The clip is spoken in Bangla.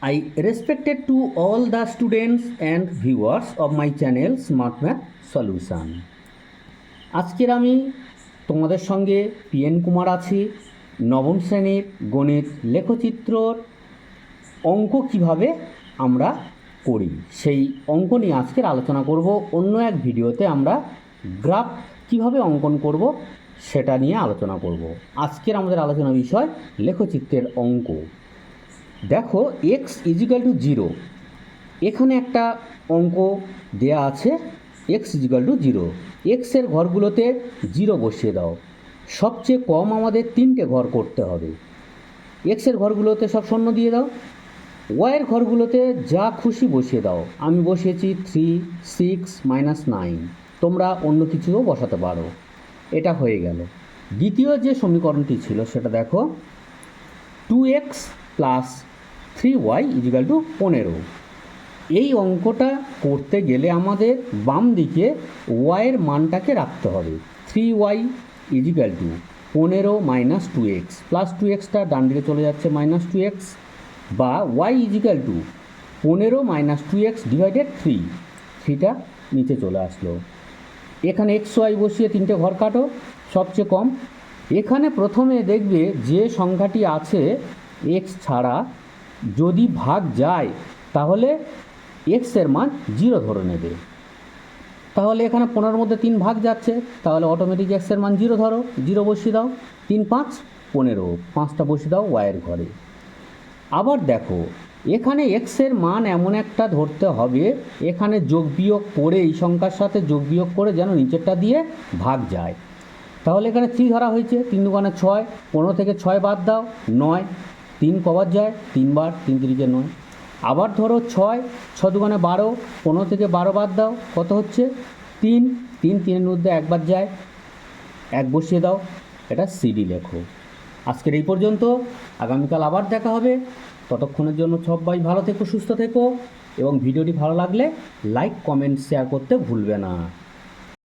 I respected to all the students and viewers of my channel Smart Math Solution. আজকের আমি তোমাদের সঙ্গে পিএন কুমার আছি। নবম শ্রেণীর গণিত লেখচিত্রর অঙ্ক কিভাবে আমরা করি সেই অঙ্ক নিয়ে আজকের আলোচনা করব। অন্য এক ভিডিওতে আমরা গ্রাফ কিভাবে অঙ্কন করব সেটা নিয়ে আলোচনা করব। আজকের আমাদের আলোচনা বিষয় লেখচিত্রের অঙ্ক। দেখো এক্স ইজিক্যাল টু 0, এখানে একটা অঙ্ক দেয়া আছে এক্স ইজিক্যাল টু 0। এক্সের ঘরগুলোতে 0 বসিয়ে দাও। সবচেয়ে কম আমাদের 3টে ঘর করতে হবে। এক্সের ঘরগুলোতে সব শূন্য দিয়ে দাও। ওয়াইয়ের ঘরগুলোতে যা খুশি বসিয়ে দাও। আমি বসিয়েছি 3, 6, -9। তোমরা অন্য কিছুও বসাতে পারো। এটা হয়ে গেল। দ্বিতীয় যে সমীকরণটি ছিল সেটা দেখো 2x plus 3y equal to 15। এই অঙ্কটা করতে গেলে আমাদের বাম দিকে ওয়াইয়ের মানটাকে রাখতে হবে। 3y equal to 15 minus 2x, plus 2xটা ডান দিকে চলে যাচ্ছে -2x, বা y equal to 15 minus 2x divided 3টা নিচে চলে আসলো। এখানে এক্স ওয়াই বসিয়ে 3টে ঘর কাটো, সবচেয়ে কম। এখানে প্রথমে দেখবে যে সংখ্যাটি আছে এক্স ছাড়া যদি ভাগ যায় তাহলে এক্সের মান 0 ধরে নেবে। তাহলে এখানে 15-র মধ্যে 3 ভাগ যাচ্ছে, তাহলে অটোমেটিক এক্সের মান 0 ধরো। 0 বসিয়ে দাও। 3, 5, 15, 5টা বসিয়ে দাও ওয়াইয়ের ঘরে। আবার দেখো এখানে এক্সের মান এমন একটা ধরতে হবে এখানে যোগ বিয়োগ করে এই সংখ্যার সাথে যোগ বিয়োগ করে যেন নিচেরটা দিয়ে ভাগ যায়। তাহলে এখানে 3 ধরা হয়েছে। 3 দুগুণে 6, 15 থেকে 6 বাদ দাও 9, 3 কবার যায় 3 বার, 3 3 9। আবার ধরো 6, 6 দুগুণে 12, 15 থেকে 12 বাদ দাও, কত হচ্ছে 3, 3 মধ্যে 1 বার যায়, 1 বসিয়ে দাও। এটা সিডি লেখো। আজকের এই পর্যন্ত, আগামীকাল আবার দেখা হবে। ততক্ষণের জন্য সবাই ভালো থেকো, সুস্থ থেকো, এবং ভিডিওটি ভালো লাগলে লাইক, কমেন্ট, শেয়ার করতে ভুলবে না।